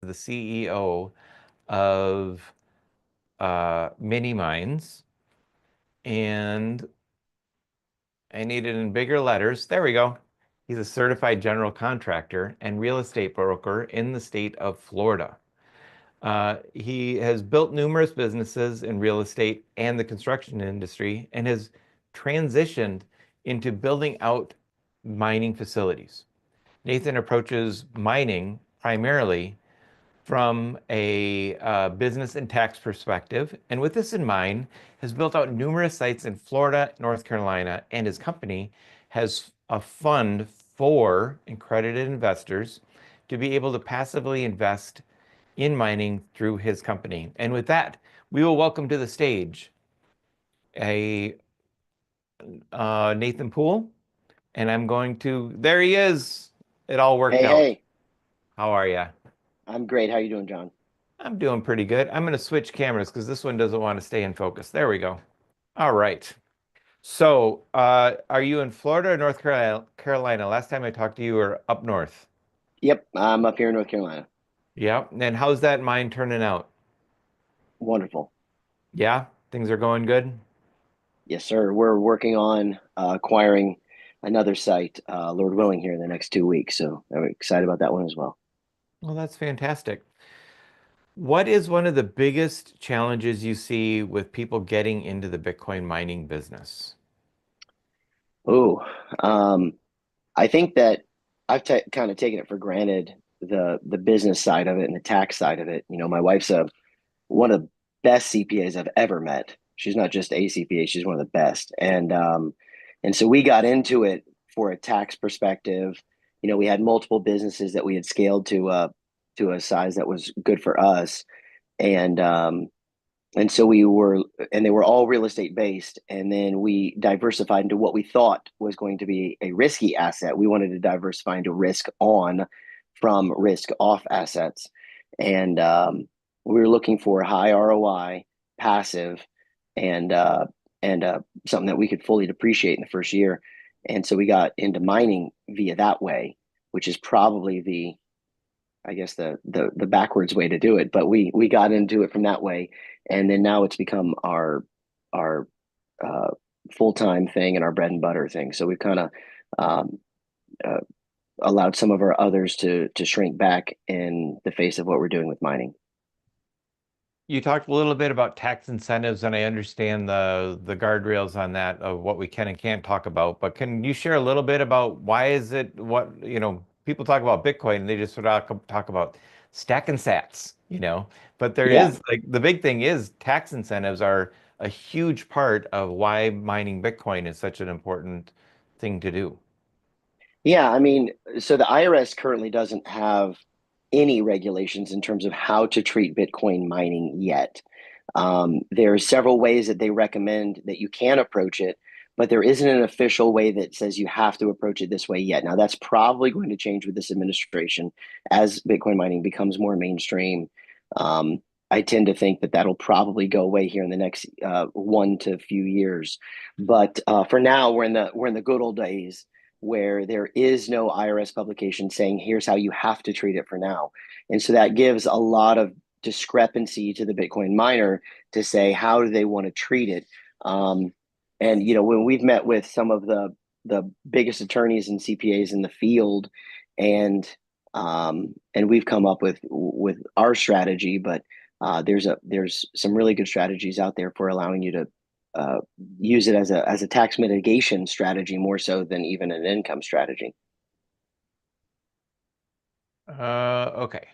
the CEO of Mini Mines, and I need it in bigger letters. There we go. He's a certified general contractor and real estate broker in the state of Florida. He has built numerous businesses in real estate and the construction industry and has transitioned into building out mining facilities. Nathan approaches mining primarily from a business and tax perspective, and with this in mind, has built out numerous sites in Florida, North Carolina, and his company has a fund for accredited investors to be able to passively invest in mining through his company. And with that, we will welcome to the stage a Nathan Poole, and I'm going to, there he is. It all worked Hey, out. hey, How are you? I'm great. How you doing, John? I'm doing pretty good. I'm going to switch cameras because this one doesn't want to stay in focus. There we go. All right. So, are you in Florida or North Carolina? Last time I talked to you, were up north. Yep, I'm up here in North Carolina. Yeah. And how's that mine turning out? Wonderful. Yeah, things are going good. Yes, sir. We're working on acquiring another site, Lord willing, here in the next 2 weeks. So I'm excited about that one as well. Well, that's fantastic. What is one of the biggest challenges you see with people getting into the Bitcoin mining business? Oh, um, I think that I've kind of taken it for granted the business side of it and the tax side of it. My wife's one of the best CPAs I've ever met. She's not just a CPA; she's one of the best. And so we got into it for a tax perspective. We had multiple businesses that we had scaled to a size that was good for us, and um, and so they were all real estate based. And then we diversified into what we thought was going to be a risky asset. We wanted to diversify into risk on from risk off assets. And we were looking for high ROI, passive, and something that we could fully depreciate in the first year. And so we got into mining via that way, which is probably I guess the backwards way to do it, but we got into it from that way, and then now it's become our uh, full time thing and our bread and butter thing. So we've kind of um, uh, allowed some of our others to shrink back in the face of what we're doing with mining. You talked a little bit about tax incentives, and I understand the guardrails on that of what we can and can't talk about. But can you share a little bit about why is it what, people talk about Bitcoin and they just sort of talk about stacking sats. But there Yeah, is like the big thing is tax incentives are a huge part of why mining Bitcoin is such an important thing to do. yeah. I mean, so the IRS currently doesn't have any regulations in terms of how to treat Bitcoin mining yet. There are several ways that they recommend that you can approach it, but there isn't an official way that says you have to approach it this way yet. Now, that's probably going to change with this administration as Bitcoin mining becomes more mainstream. Um, I tend to think that that'll probably go away here in the next 1 to few years. But for now, we're in the good old days where there is no IRS publication saying here's how you have to treat it for now, and so that gives a lot of discrepancy to the Bitcoin miner to say how do they want to treat it. And when we've met with some of the biggest attorneys and CPAs in the field, and we've come up with our strategy, but there's some really good strategies out there for allowing you to uh, use it as a tax mitigation strategy more so than even an income strategy. Okay.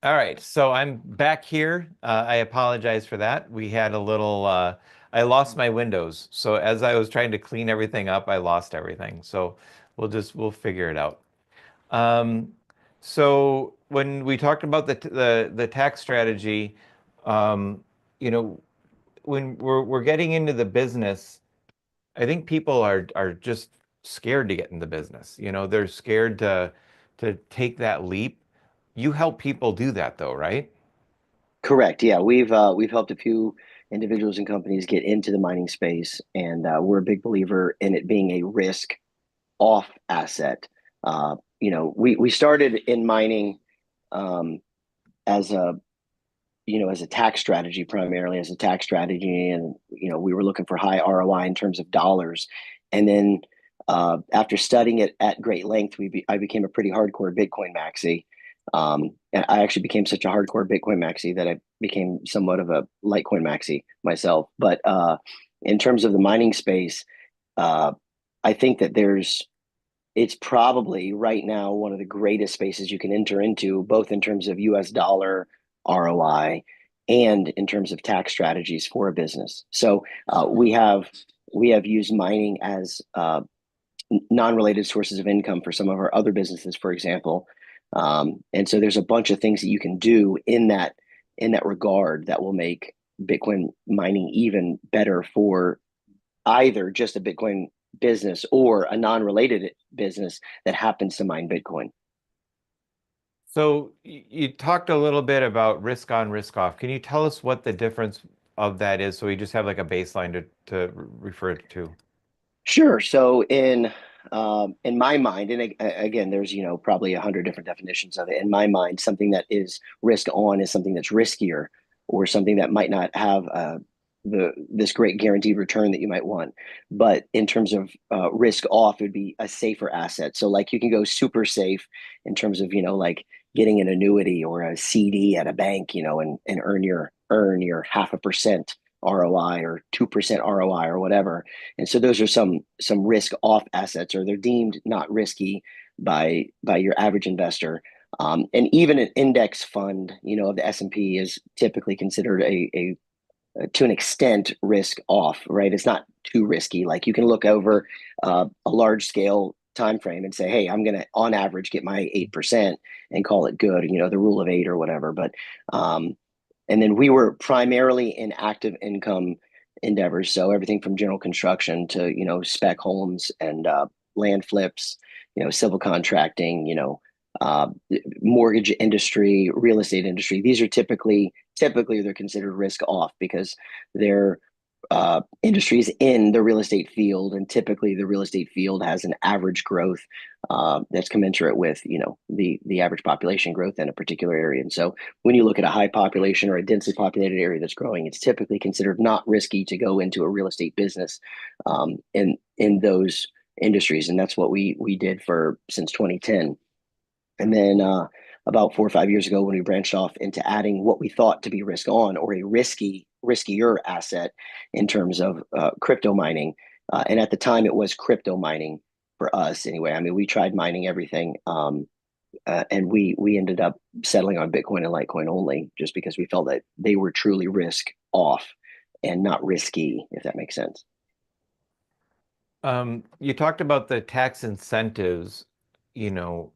All right, so I'm back here. I apologize for that. We had a little, I lost my windows. So as I was trying to clean everything up, I lost everything. So we'll figure it out. Um, so when we talked about the tax strategy, um, you know, when we're getting into the business, I think people are just scared to get in the business. They're scared to take that leap. You help people do that though, right? Correct. Yeah, we've helped a few individuals and companies get into the mining space, and we're a big believer in it being a risk off asset. We started in mining um, as a as a tax strategy, primarily as a tax strategy, and we were looking for high ROI in terms of dollars. And then after studying it at great length, I became a pretty hardcore Bitcoin maxi. And I actually became such a hardcore Bitcoin maxi that I became somewhat of a Litecoin maxi myself. But in terms of the mining space, uh, I think that it's probably right now one of the greatest spaces you can enter into, both in terms of US dollar ROI and in terms of tax strategies for a business. So we have used mining as non-related sources of income for some of our other businesses, for example. And so there's a bunch of things that you can do in that regard that will make Bitcoin mining even better for either just a Bitcoin business or a non-related business that happens to mine Bitcoin. So you talked a little bit about risk on, risk off. Can you tell us what the difference of that is so we just have like a baseline to refer to? Sure. So in my mind, and again, there's probably 100 different definitions of it. In my mind, something that is risk on is something that's riskier, or something that might not have this great guaranteed return that you might want. But in terms of risk off, it would be a safer asset. So like you can go super safe in terms of like getting an annuity or a CD at a bank, and earn your 0.5% ROI or 2% ROI or whatever. And so those are some risk off assets, or they're deemed not risky by your average investor. And even an index fund, of the S&P is typically considered a to an extent risk off, right? It's not too risky. Like you can look over a large scale time frame and say, hey, I'm going to on average get my 8% and call it good, the rule of eight or whatever. But and then we were primarily in active income endeavors. So everything from general construction to, spec homes and land flips, civil contracting, uh, mortgage industry, real estate industry. These are typically they're considered risk off because they're industries in the real estate field, and typically the real estate field has an average growth that's commensurate with the average population growth in a particular area. And so when you look at a high population or a densely populated area that's growing, it's typically considered not risky to go into a real estate business in those industries, and that's what we did for since 2010. And then about 4 or 5 years ago, when we branched off into adding what we thought to be risk on, or a riskier asset in terms of crypto mining. And at the time, it was crypto mining for us anyway. I mean, we tried mining everything, and we ended up settling on Bitcoin and Litecoin only, just because we felt that they were truly risk off and not risky, if that makes sense. You talked about the tax incentives, you know,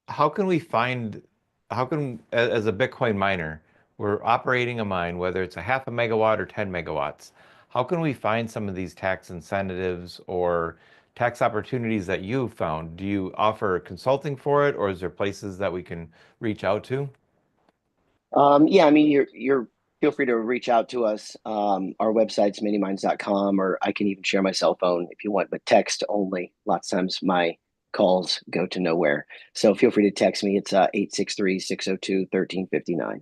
how can we find, how can, as a Bitcoin miner, we're operating a mine, whether it's a 0.5 megawatt or 10 megawatts, how can we find some of these tax incentives or tax opportunities that you've found? Do you offer consulting for it, or is there places that we can reach out to? Yeah, I mean, you're feel free to reach out to us. Our website's miniminds.com, or I can even share my cell phone if you want, but text only. Lots of times my calls go to nowhere. So feel free to text me. It's 863-602-1359.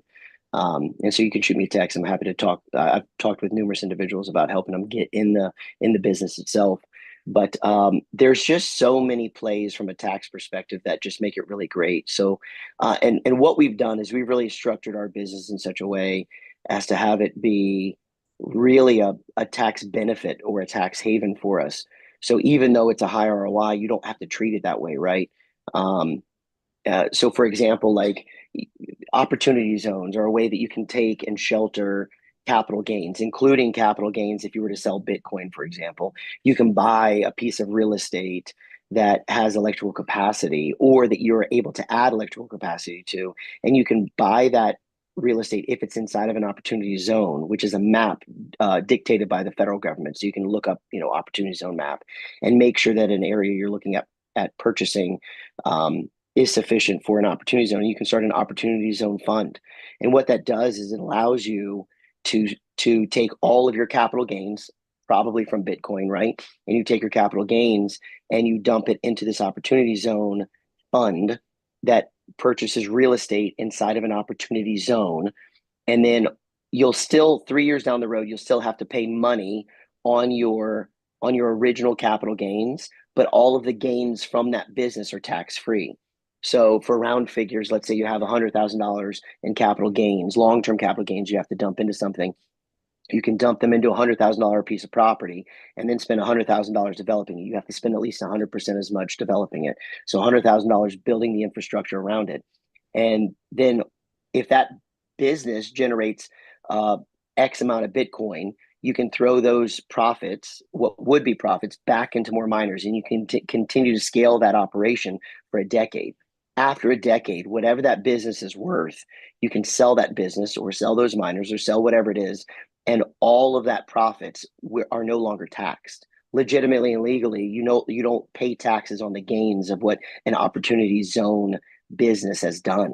And so you can shoot me a text. I'm happy to talk. I've talked with numerous individuals about helping them get in the business itself. But there's just so many plays from a tax perspective that just make it really great. So, and what we've done is we've really structured our business in such a way as to have it be really a tax benefit or a tax haven for us. So even though it's a high ROI, you don't have to treat it that way, right? Um, so for example, like opportunity zones are a way that you can take and shelter capital gains, including capital gains if you were to sell Bitcoin, for example. You can buy a piece of real estate that has electrical capacity, or that you're able to add electrical capacity to, and you can buy that real estate if it's inside of an opportunity zone, which is a map dictated by the federal government. So you can look up, opportunity zone map, and make sure that an area you're looking at purchasing is sufficient for an opportunity zone. You can start an opportunity zone fund. And what that does is it allows you to take all of your capital gains, probably from Bitcoin, right? And you take your capital gains and you dump it into this opportunity zone fund that purchases real estate inside of an opportunity zone, and then you'll still 3 years down the road you'll still have to pay money on your original capital gains, but all of the gains from that business are tax free. So for round figures, let's say you have $100,000 in capital gains, long-term capital gains you have to dump into something. You can dump them into $100,000 piece of property and then spend $100,000 developing it. You have to spend at least 100% as much developing it. So $100,000 building the infrastructure around it. And then if that business generates uh, X amount of Bitcoin, you can throw those profits, what would be profits, back into more miners, and you can continue to scale that operation for a decade. After a decade, whatever that business is worth, you can sell that business or sell those miners or sell whatever it is, and all of that profits are no longer taxed legitimately and legally. You don't pay taxes on the gains of what an opportunity zone business has done.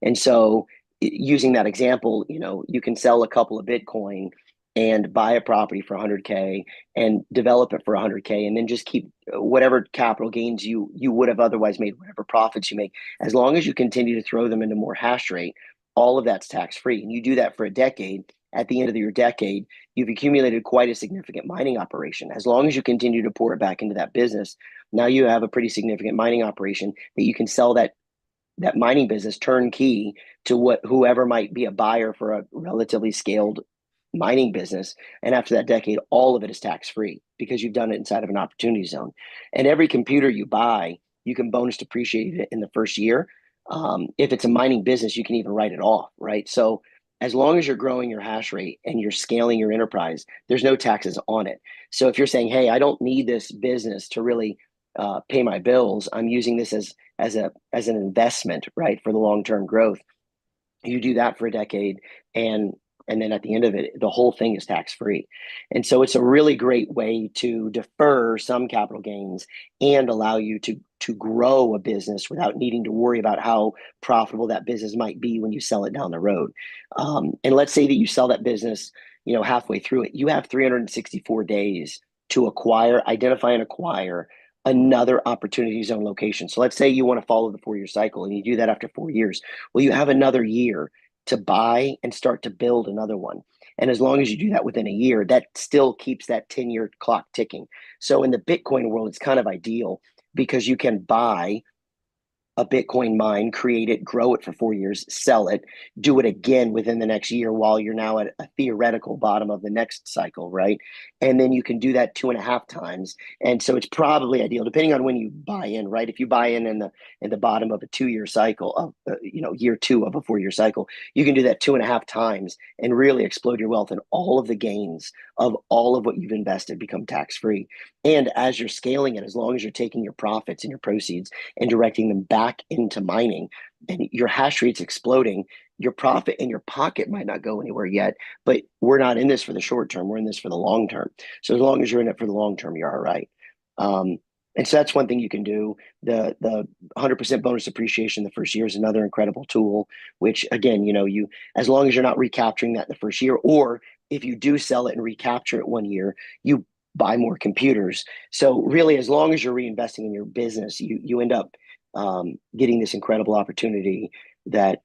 And so using that example, you can sell a couple of Bitcoin and buy a property for 100K and develop it for 100K, and then just keep whatever capital gains you would have otherwise made, whatever profits you make, as long as you continue to throw them into more hash rate, all of that's tax free. And you do that for a decade. At the end of your decade, you've accumulated quite a significant mining operation. As long as you continue to pour it back into that business, now you have a pretty significant mining operation that you can sell that mining business turnkey to whoever might be a buyer for a relatively scaled mining business. And after that decade, all of it is tax free because you've done it inside of an opportunity zone. And every computer you buy, you can bonus depreciate it in the first year. If it's a mining business, you can even write it off, right? So as long as you're growing your hash rate and you're scaling your enterprise, there's no taxes on it. So if you're saying, hey, I don't need this business to really pay my bills, I'm using this as an investment, right, for the long term growth. You do that for a decade, and then at the end of it, the whole thing is tax free. And so it's a really great way to defer some capital gains and allow you to grow a business without needing to worry about how profitable that business might be when you sell it down the road. And let's say that you sell that business, halfway through it, you have 364 days to identify and acquire another opportunity zone location. So let's say you want to follow the 4 year cycle and you do that after 4 years. Well, you have another year to buy and start to build another one. And as long as you do that within a year, that still keeps that 10-year clock ticking. So in the Bitcoin world, it's kind of ideal because you can buy a Bitcoin mine, create it, grow it for 4 years, sell it, do it again within the next year while you're now at a theoretical bottom of the next cycle, right? And then you can do that 2.5 times. And so it's probably ideal, depending on when you buy in, right? If you buy in the bottom of a 2 year cycle of year two of a 4 year cycle, you can do that 2.5 times and really explode your wealth, and all of the gains of all of what you've invested become tax free. And as you're scaling it, as long as you're taking your profits and your proceeds and directing them back into mining, and your hash rate's exploding, your profit in your pocket might not go anywhere yet, but we're not in this for the short term. We're in this for the long term. So as long as you're in it for the long term, you're all right. And so that's one thing you can do. The 100% bonus depreciation the first year is another incredible tool, which again, you, as long as you're not recapturing that in the first year, or if you do sell it and recapture it 1 year, you buy more computers. So really, as long as you're reinvesting in your business, you end up getting this incredible opportunity that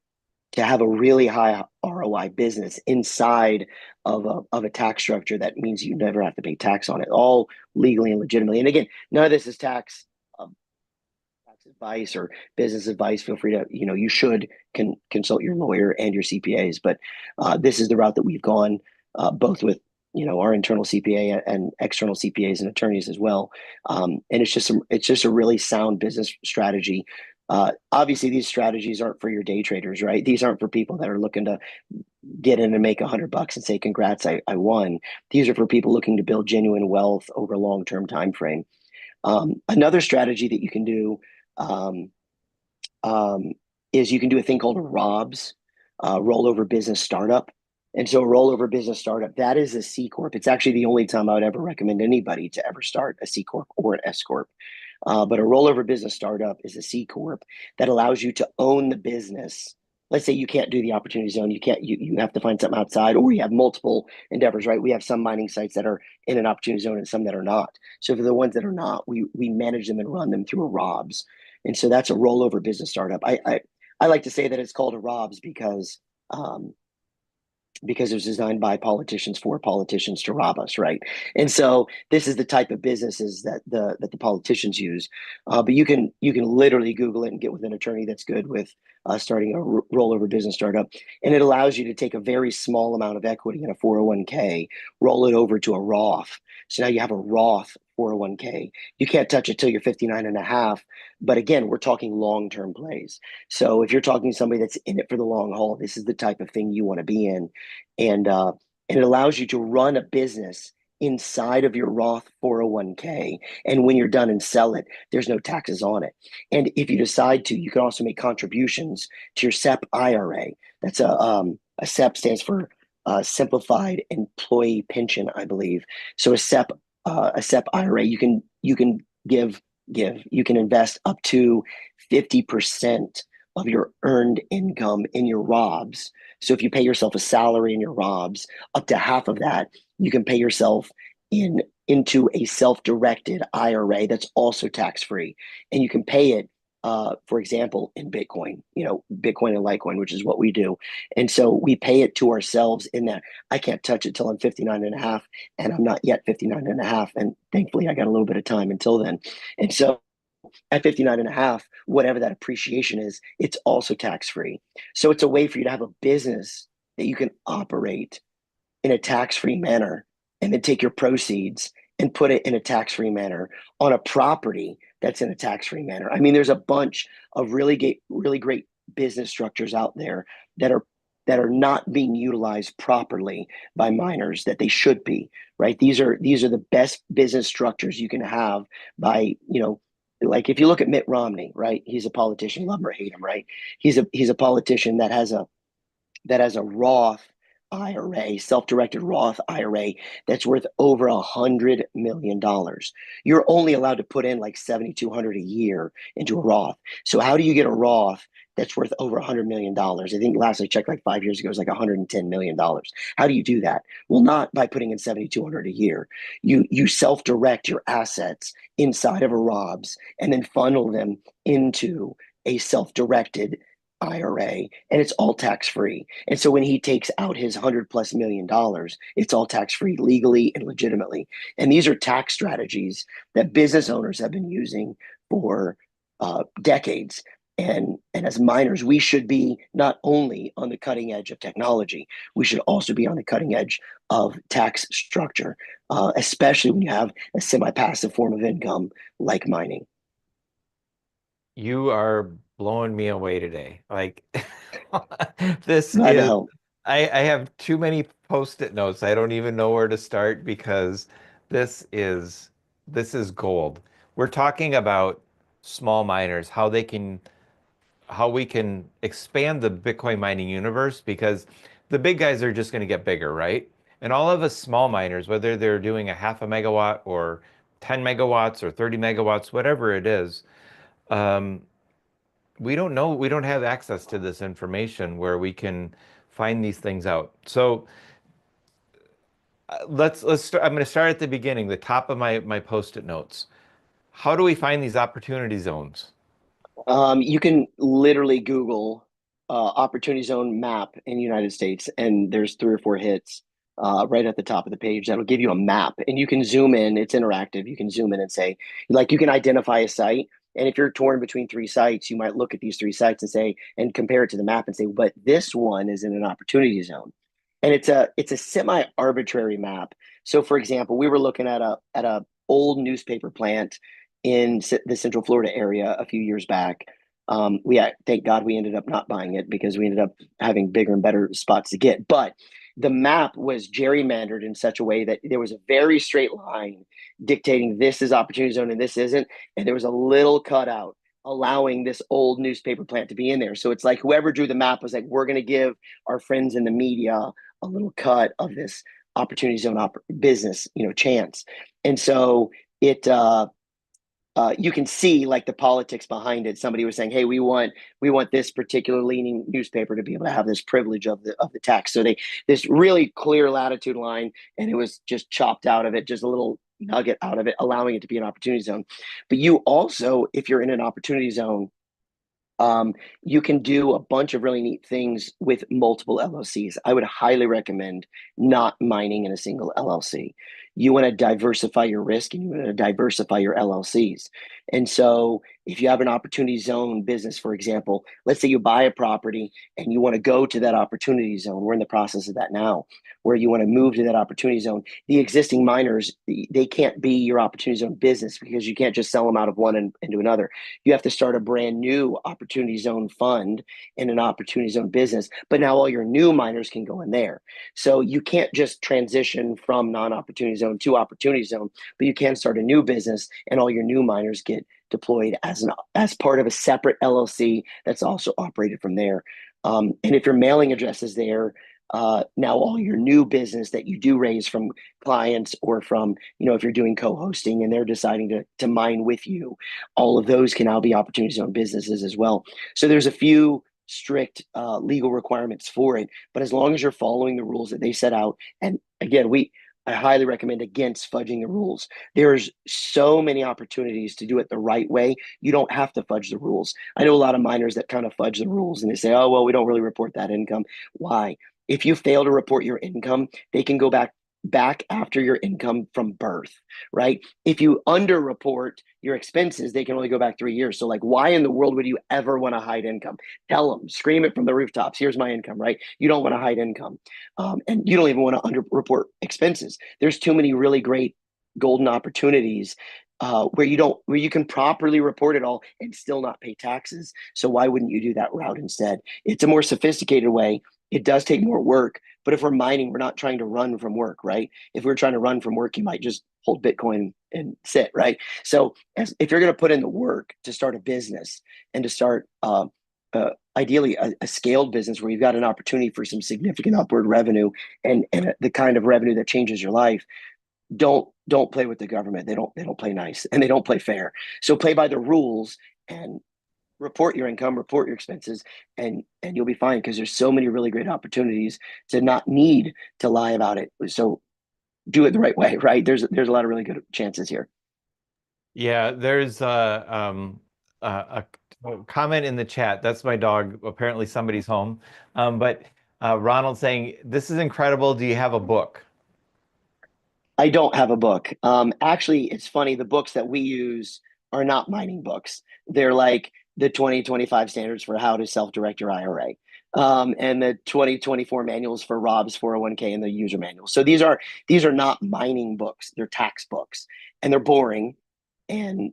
to have a really high ROI business inside of a tax structure that means you never have to pay tax on it, all legally and legitimately. And again, none of this is tax advice or business advice. Feel free to, you should consult your lawyer and your CPAs, but this is the route that we've gone, both with our internal CPA and external CPAs and attorneys as well. And it's just a really sound business strategy. Obviously, these strategies aren't for your day traders, right? These aren't for people that are looking to get in and make $100 and say, "Congrats, I won." These are for people looking to build genuine wealth over a long-term time frame. Another strategy that you can do um, is you can do a thing called a ROBS, rollover business startup. And so a rollover business startup, that is a C Corp. It's actually the only time I would ever recommend anybody to ever start a C Corp or an S Corp. But a rollover business startup is a C Corp that allows you to own the business. Let's say you can't do the opportunity zone. You have to find something outside, or you have multiple endeavors, right? We have some mining sites that are in an opportunity zone and some that are not. So for the ones that are not, we manage them and run them through a ROBS. And so that's a rollover business startup. I like to say that it's called a ROBS um, because it was designed by politicians for politicians to rob us, right? And so this is the type of businesses that the politicians use. But you can literally Google it and get with an attorney that's good with starting a rollover business startup, and it allows you to take a very small amount of equity in a 401k, roll it over to a Roth. So now you have a Roth 401k. You can't touch it till you're 59 and a half. But again, we're talking long-term plays. So if you're talking to somebody that's in it for the long haul, this is the type of thing you want to be in, and it allows you to run a business inside of your Roth 401k. And when you're done and sell it, there's no taxes on it. And if you decide to, you can also make contributions to your SEP IRA. That's a SEP stands for Simplified Employee Pension, I believe. So a SEP IRA, you can you can invest up to 50% of your earned income in your ROBS. So if you pay yourself a salary in your ROBS, up to half of that, you can pay yourself into a self-directed IRA that's also tax-free. And you can pay it, for example, in Bitcoin, Bitcoin and Litecoin, which is what we do. And so we pay it to ourselves in that I can't touch it till I'm 59 and a half, and I'm not yet 59 and a half. And thankfully, I got a little bit of time until then. And so at 59 and a half, whatever that appreciation is, it's also tax free. So it's a way for you to have a business that you can operate in a tax free manner and then take your proceeds and put it in a tax free manner on a property that's in a tax free manner. I mean, there's a bunch of really great business structures out there that are not being utilized properly by miners that they should be, right? These are the best business structures you can have by, like if you look at Mitt Romney, right? He's a politician, love him or hate him, right? He's a politician that has a Roth IRA, self-directed Roth IRA that's worth over $100 million. You're only allowed to put in like 7,200 a year into a Roth. So how do you get a Roth that's worth over $100 million? I think last I checked, like 5 years ago, it was like $110 million. How do you do that? Well, not by putting in 7,200 a year. You self-direct your assets inside of a ROBS and then funnel them into a self-directed IRA, and it's all tax free. And so when he takes out his $100+ million, it's all tax free legally and legitimately. And these are tax strategies that business owners have been using for decades. And as miners, we should be not only on the cutting edge of technology, we should also be on the cutting edge of tax structure, especially when you have a semi-passive form of income like mining. You are blowing me away today. Like this Glad to is help. I have too many post-it notes. I don't even know where to start because this is this is gold. We're talking about small miners, how we can expand the Bitcoin mining universe because the big guys are just going to get bigger, right? And all of us small miners, whether they're doing a half a megawatt or 10 megawatts or 30 megawatts, whatever it is, um, we don't know, we don't have access to this information where we can find these things out. So let's start. I'm going to start at the beginning, the top of my post-it notes. How do we find these opportunity zones? You can literally Google opportunity zone map in the United States, and there's three or four hits right at the top of the page that'll give you a map, and you can zoom in. It's interactive. You can zoom in and say, like, you can identify a site, and if you're torn between three sites, you might look at these three sites and say, and compare it to the map and say, but this one is in an opportunity zone, and it's a semi-arbitrary map. So, for example, we were looking at a old newspaper plant in the Central Florida area a few years back. Thank God we ended up not buying it because we ended up having bigger and better spots to get. But the map was gerrymandered in such a way that there was a very straight line dictating this is opportunity zone and this isn't, and there was a little cutout allowing this old newspaper plant to be in there. So it's like whoever drew the map was like, we're going to give our friends in the media a little cut of this opportunity zone business, chance. And so you can see like the politics behind it. Somebody was saying, "Hey, we want this particular leaning newspaper to be able to have this privilege of the tax." So they this really clear latitude line, and it was just chopped out of it, just a little nugget out of it, allowing it to be an opportunity zone. But you also, if you're in an opportunity zone, you can do a bunch of really neat things with multiple LLCs. I would highly recommend not mining in a single LLC. You want to diversify your risk and you want to diversify your LLCs. And so, if you have an opportunity zone business, for example, let's say you buy a property and you want to go to that opportunity zone. We're in the process of that now, where you want to move to that opportunity zone. The existing miners, they can't be your opportunity zone business because you can't just sell them out of one and into another. You have to start a brand new opportunity zone fund in an opportunity zone business, but now all your new miners can go in there. So you can't just transition from non-opportunity zone to opportunity zone, but you can start a new business and all your new miners get deployed as part of a separate LLC that's also operated from there. And if your mailing address is there, now all your new business that you do raise from clients or from, if you're doing co-hosting and they're deciding to mine with you, all of those can now be opportunity zone businesses as well. So there's a few strict legal requirements for it, but as long as you're following the rules that they set out, and again, I highly recommend against fudging the rules. There's so many opportunities to do it the right way. You don't have to fudge the rules. I know a lot of miners that kind of fudge the rules and they say, oh, well, we don't really report that income. Why? If you fail to report your income, they can go back after your income from birth, right? If you underreport your expenses, they can only go back 3 years. So, like, why in the world would you ever want to hide income? Tell them, scream it from the rooftops. Here's my income, right? You don't want to hide income, and you don't even want to underreport expenses. There's too many really great golden opportunities where you can properly report it all and still not pay taxes. So why wouldn't you do that route instead? It's a more sophisticated way. It does take more work, but if we're mining, we're not trying to run from work, right? If we're trying to run from work, you might just hold Bitcoin and sit, right? So if you're going to put in the work to start a business and to start ideally a scaled business where you've got an opportunity for some significant upward revenue and the kind of revenue that changes your life, don't play with the government. They don't play nice and they don't play fair. So play by the rules and report your income, report your expenses, and you'll be fine because there's so many really great opportunities to not need to lie about it. So do it the right way, right? There's a lot of really good chances here. Yeah, there's a comment in the chat. That's my dog. Apparently somebody's home. But Ronald saying, "This is incredible. Do you have a book?" I don't have a book. Actually, it's funny. The books that we use are not mining books. They're like the 2025 standards for how to self-direct your IRA, and the 2024 manuals for Rob's 401k and the user manual. So these are not mining books. They're tax books, and they're boring, and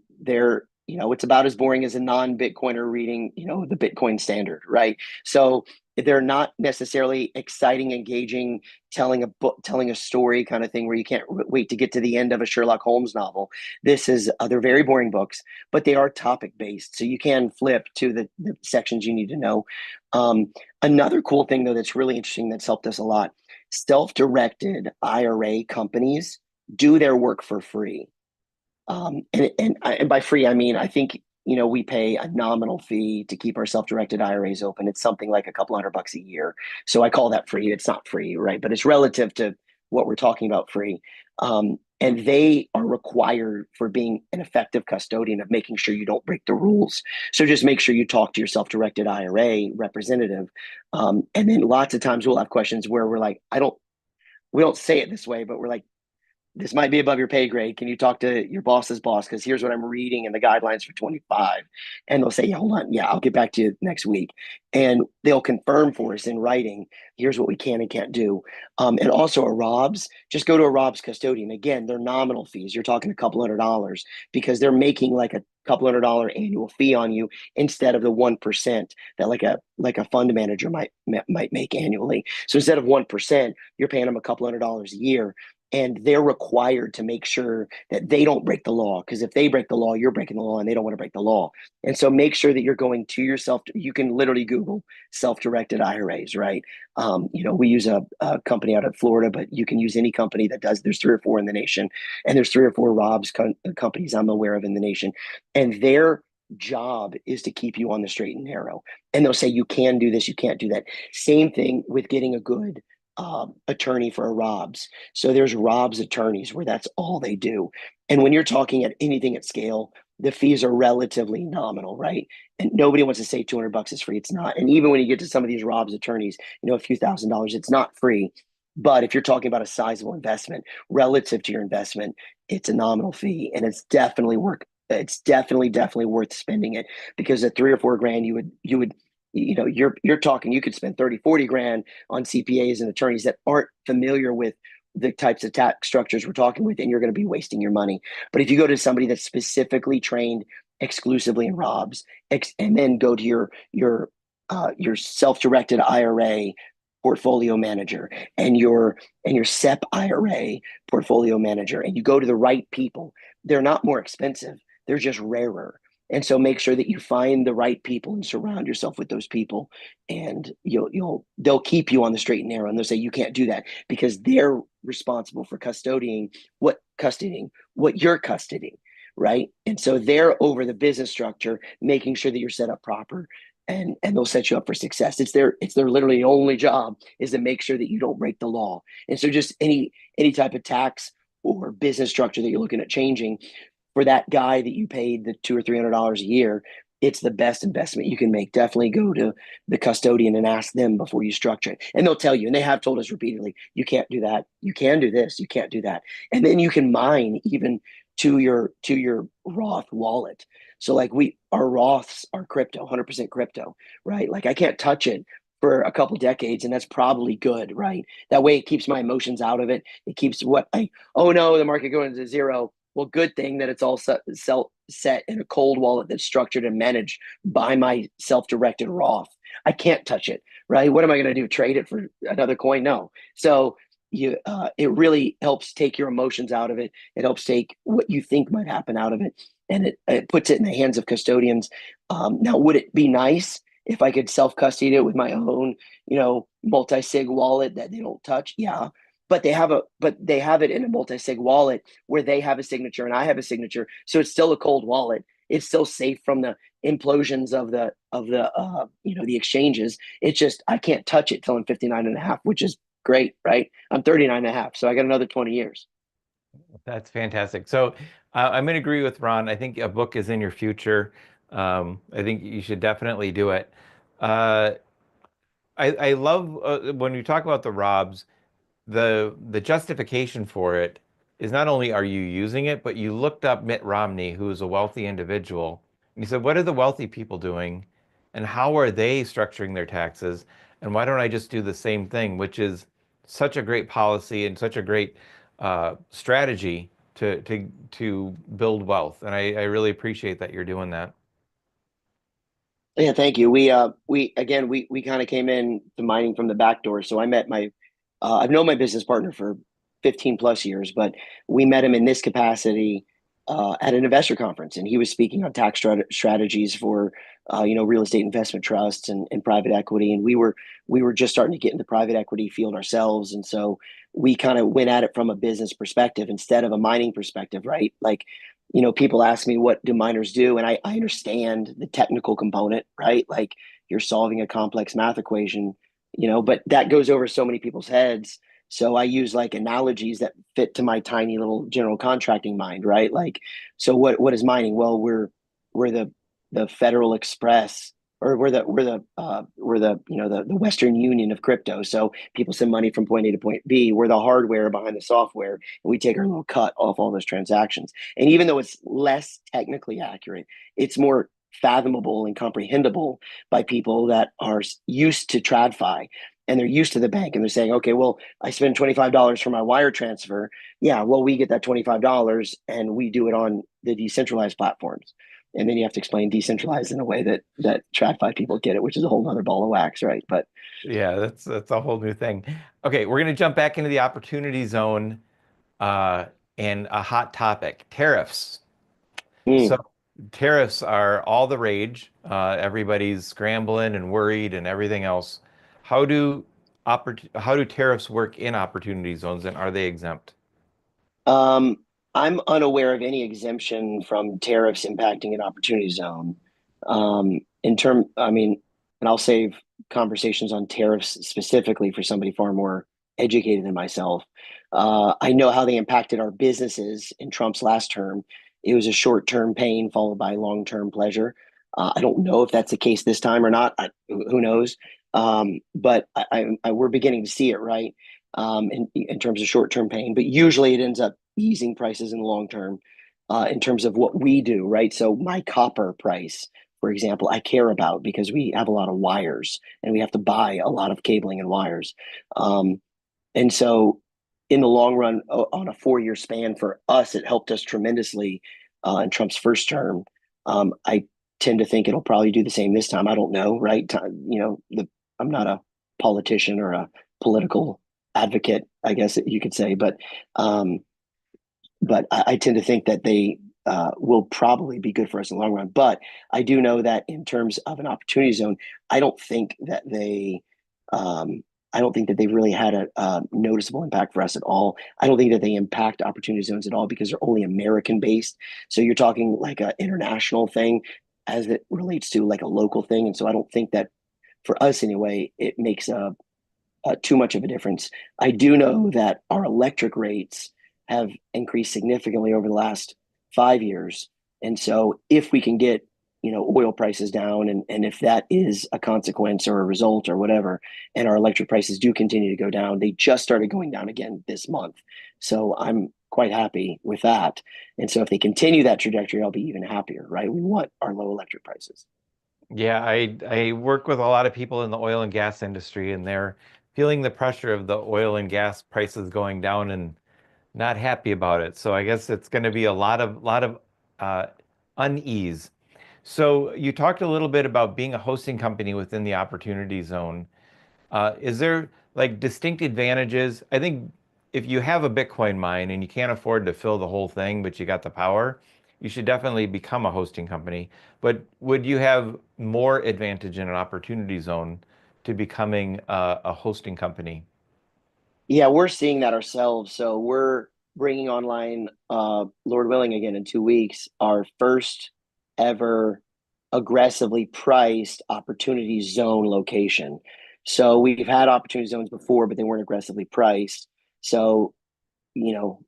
it's about as boring as a non-Bitcoiner reading, the Bitcoin standard, right? So they're not necessarily exciting, engaging, telling a story kind of thing where you can't wait to get to the end of a Sherlock Holmes novel. They're very boring books, but they are topic based, so you can flip to the sections you need to know. Another cool thing though that's really interesting that's helped us a lot: self-directed IRA companies do their work for free. And by free, I mean, I think, we pay a nominal fee to keep our self-directed IRAs open. It's something like a couple $100 a year. So I call that free. It's not free, right? But it's relative to what we're talking about free. And they are required for being an effective custodian of making sure you don't break the rules. So just make sure you talk to your self-directed IRA representative. And then lots of times we'll have questions where we're like, we don't say it this way, but we're like, this might be above your pay grade. Can you talk to your boss's boss? Because here's what I'm reading in the guidelines for 25. And they'll say, yeah, hold on. Yeah, I'll get back to you next week. And they'll confirm for us in writing, here's what we can and can't do. And also a Rob's, just go to a Rob's custodian. Again, they're nominal fees. You're talking a couple $100 because they're making like a couple $100 annual fee on you instead of the 1% that like a fund manager might make annually. So instead of 1%, you're paying them a couple $100 a year, and they're required to make sure that they don't break the law, because if they break the law, you're breaking the law and they don't want to break the law. And so make sure that you're going to yourself. You can literally Google self-directed IRAs, right? We use a company out of Florida, but you can use any company that does. There's 3 or 4 in the nation, and there's 3 or 4 Rob's companies I'm aware of in the nation, and their job is to keep you on the straight and narrow. And they'll say, you can do this, you can't do that. Same thing with getting a good attorney for a Robs. So there's Robs attorneys where that's all they do. And when you're talking at anything at scale, the fees are relatively nominal, right? And nobody wants to say $200 is free. It's not. And even when you get to some of these Robs attorneys, a few $1,000s, it's not free. But if you're talking about a sizable investment relative to your investment, it's a nominal fee, and it's definitely work. It's definitely worth spending it, because at 3 or 4 grand, you would you're talking, you could spend 30, 40 grand on CPAs and attorneys that aren't familiar with the types of tax structures we're talking with, and you're going to be wasting your money. But if you go to somebody that's specifically trained exclusively in Robs, and then go to your self-directed IRA portfolio manager, and your SEP IRA portfolio manager, and you go to the right people, they're not more expensive. They're just rarer. And so make sure that you find the right people and surround yourself with those people, and they'll keep you on the straight and narrow, and they'll say you can't do that because they're responsible for custodying what you're custodying, right? And so they're over the business structure, making sure that you're set up proper, and they'll set you up for success. It's their literally only job is to make sure that you don't break the law. And so just any type of tax or business structure that you're looking at changing, for that guy that you paid the $200 or $300 a year, it's the best investment you can make. Definitely go to the custodian and ask them before you structure it. And they'll tell you, and they have told us repeatedly, you can't do that. You can do this. You can't do that. And then you can mine even to your Roth wallet. So like our Roths are crypto, 100% crypto, right? Like I can't touch it for a couple decades, and that's probably good, right? That way it keeps my emotions out of it. It keeps oh no, the market going to zero. Well, good thing that it's all set in a cold wallet that's structured and managed by my self-directed Roth. I can't touch it, right? What am I going to do? Trade it for another coin? No. So it really helps take your emotions out of it. It helps take what you think might happen out of it, and it puts it in the hands of custodians. Now, would it be nice if I could self custody it with my own, multi sig wallet that they don't touch? Yeah, but they have it in a multi-sig wallet where they have a signature and I have a signature, so it's still a cold wallet. It's still safe from the implosions of the exchanges. It's just I can't touch it till I'm 59 and a half, which is great, right? I'm 39 and a half, so I got another 20 years. That's fantastic. So I'm going to agree with Ron. I think a book is in your future. I think you should definitely do it. Uh, I love when you talk about the Robs, the justification for it is not only are you using it, but you looked up Mitt Romney, who is a wealthy individual, and you said, what are the wealthy people doing, and how are they structuring their taxes, and why don't I just do the same thing, which is such a great policy and such a great strategy to build wealth, and I really appreciate that you're doing that. Yeah, thank you. We kind of came in to mining from the back door. So I've known my business partner for 15 plus years, but we met him in this capacity at an investor conference, and he was speaking on tax strategies for real estate investment trusts and private equity, and we were just starting to get in the private equity field ourselves, and so we kind of went at it from a business perspective instead of a mining perspective, right? Like, people ask me what do miners do, and I understand the technical component, right? Like you're solving a complex math equation, but that goes over so many people's heads. So I use like analogies that fit to my tiny little general contracting mind, right? Like, so what is mining? Well, we're the Federal Express, or we're the Western Union of crypto. So people send money from point A to point B. We're the hardware behind the software, and we take our little cut off all those transactions. And even though it's less technically accurate, it's more fathomable and comprehensible by people that are used to TradFi, and they're used to the bank, and they're saying, okay, well, I spend $25 for my wire transfer. Yeah, well, we get that $25 and we do it on the decentralized platforms. And then you have to explain decentralized in a way that TradFi people get it, which is a whole other ball of wax, right? But Yeah, that's a whole new thing. Okay, we're going to jump back into the opportunity zone uh, and a hot topic, tariffs. So mm, tariffs are all the rage. Everybody's scrambling and worried and everything else. How do tariffs work in opportunity zones, and are they exempt? um, I'm unaware of any exemption from tariffs impacting an opportunity zone. I mean, and I'll save conversations on tariffs specifically for somebody far more educated than myself. I know how they impacted our businesses in Trump's last term. It was a short-term pain followed by long-term pleasure. I don't know if that's the case this time or not. Who knows? But we're beginning to see it, right? In terms of short-term pain, but usually it ends up easing prices in the long term. In terms of what we do, right? So my copper price, for example, I care about because we have a lot of wires and we have to buy a lot of cabling and wires. Um, and so, in the long run, on a 4 year span for us, it helped us tremendously in Trump's first term. I tend to think it'll probably do the same this time. I don't know, right? I'm not a politician or a political advocate, I guess you could say, um, but I tend to think that they will probably be good for us in the long run. But I do know that in terms of an opportunity zone, I don't think that they, um, I don't think that they've really had a noticeable impact for us at all. I don't think that they impact opportunity zones at all because they're only American based. So you're talking like an international thing as it relates to like a local thing. And so I don't think that for us anyway, it makes too much of a difference. I do know that our electric rates have increased significantly over the last 5 years. And so if we can get, oil prices down and if that is a consequence or a result or whatever, and our electric prices do continue to go down, they just started going down again this month. So I'm quite happy with that. And so if they continue that trajectory, I'll be even happier, right? We want our low electric prices. Yeah, I work with a lot of people in the oil and gas industry, and they're feeling the pressure of the oil and gas prices going down and not happy about it. So I guess it's going to be a lot of uh, unease. So you talked a little bit about being a hosting company within the opportunity zone. Is there like distinct advantages? I think if you have a Bitcoin mine and you can't afford to fill the whole thing, but you got the power, you should definitely become a hosting company. But would you have more advantage in an opportunity zone to becoming a hosting company? Yeah, we're seeing that ourselves. So we're bringing online, Lord willing, again in 2 weeks, our first ever aggressively priced opportunity zone location. So we've had opportunity zones before, but they weren't aggressively priced. So, you know,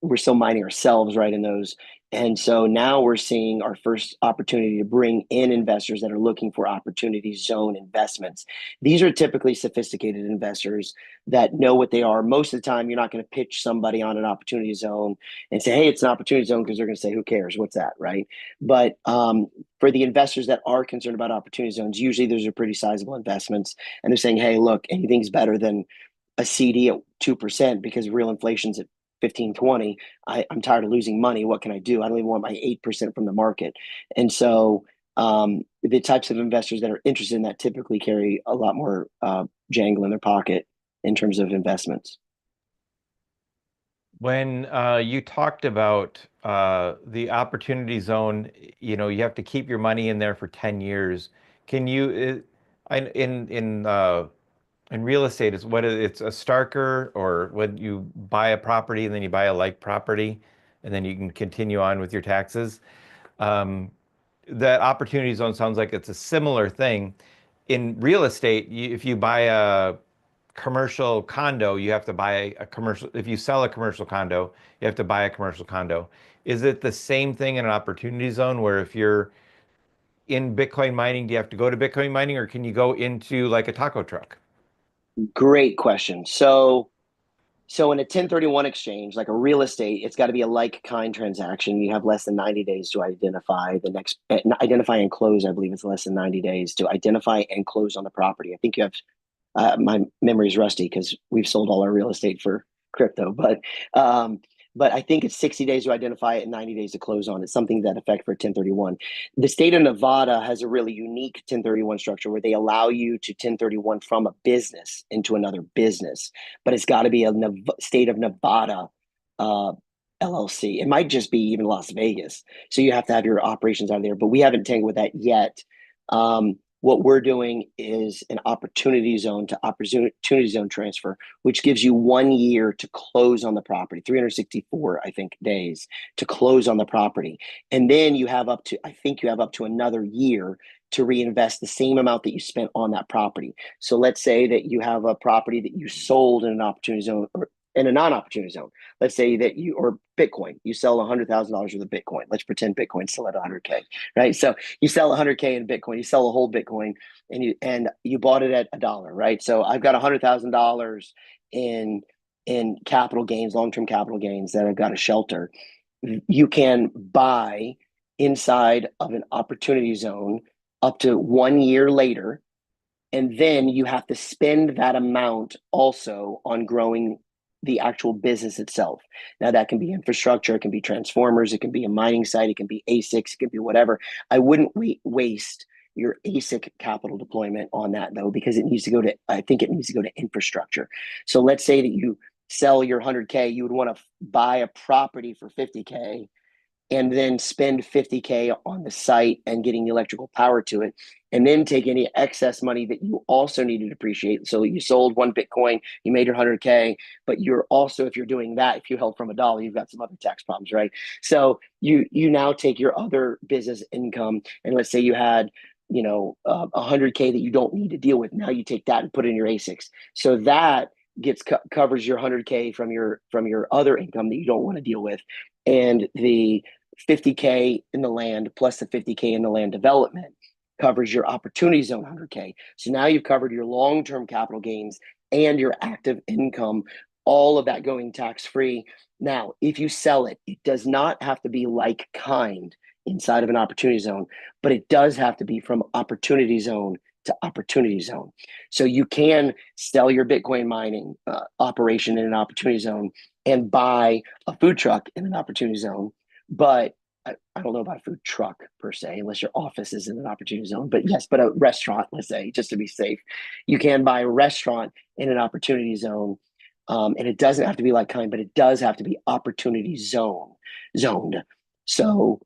we're still mining ourselves right in those. And so now we're seeing our first opportunity to bring in investors that are looking for opportunity zone investments. These are typically sophisticated investors that know what they are. Most of the time, you're not going to pitch somebody on an opportunity zone and say, hey, it's an opportunity zone because they're going to say, who cares? What's that? Right. But for the investors that are concerned about opportunity zones, usually those are pretty sizable investments. And they're saying, hey, look, anything's better than a CD at 2% because real inflation's at 15, 20. I'm tired of losing money. What can I do? I don't even want my 8% from the market. And so the types of investors that are interested in that typically carry a lot more jangle in their pocket in terms of investments. When you talked about the opportunity zone, you have to keep your money in there for 10 years. Can you, in real estate, it's a starker, or when you buy a property and then you buy a like property and then you can continue on with your taxes. Um, that opportunity zone sounds like it's a similar thing. In real estate, if you buy a commercial condo, you have to buy a commercial. If you sell a commercial condo, you have to buy a commercial condo. Is it the same thing in an opportunity zone where if you're in Bitcoin mining, do you have to go to Bitcoin mining, or can you go into like a taco truck? Great question. So in a 1031 exchange, like a real estate, it's got to be a like kind transaction. You have less than 90 days to identify the next identify and close. I believe it's less than 90 days to identify and close on the property. I think you have my memory is rusty because we've sold all our real estate for crypto, um, but I think it's 60 days to identify it and 90 days to close on it. Something to that effect for 1031. The state of Nevada has a really unique 1031 structure where they allow you to 1031 from a business into another business, but it's got to be a state of Nevada uh, LLC. It might just be even Las Vegas. So you have to have your operations out there, but we haven't tangled with that yet. What we're doing is an opportunity zone to opportunity zone transfer, which gives you 1 year to close on the property, 364, I think, days to close on the property. And then you have up to, I think you have up to another year to reinvest the same amount that you spent on that property. So let's say that you have a property that you sold in an opportunity zone or in a non-opportunity zone. Let's say that you, or Bitcoin, you sell $100,000 worth of Bitcoin. Let's pretend Bitcoin's still at 100K, right? So you sell 100K in Bitcoin, you sell a whole Bitcoin, and you bought it at $1, right? So I've got $100,000 in capital gains, long-term capital gains that I've got to shelter. You can buy inside of an opportunity zone up to 1 year later, and then you have to spend that amount also on growing the actual business itself. Now that can be infrastructure, it can be transformers, it can be a mining site, it can be ASICs, it can be whatever. I wouldn't waste your ASIC capital deployment on that though, because it needs to go to, I think it needs to go to infrastructure. So let's say that you sell your 100K, you would want to buy a property for 50K and then spend 50K on the site and getting the electrical power to it, and then take any excess money that you also need to depreciate. So you sold one Bitcoin, you made your 100K, but you're also, if you're doing that, if you held from $1, you've got some other tax problems, right? So you now take your other business income, and let's say you had 100K that you don't need to deal with. Now you take that and put it in your ASICs. So that covers your 100K from your other income that you don't want to deal with, and the 50K in the land plus the 50K in the land development covers your opportunity zone 100K. So now you've covered your long-term capital gains and your active income, all of that going tax-free. Now, if you sell it, it does not have to be like kind inside of an opportunity zone, but it does have to be from opportunity zone to opportunity zone. So you can sell your Bitcoin mining operation in an opportunity zone and buy a food truck in an opportunity zone. But I don't know about a food truck per se, unless your office is in an opportunity zone. But yes, but a restaurant, let's say, just to be safe, you can buy a restaurant in an opportunity zone. And it doesn't have to be like kind, but it does have to be opportunity zoned. So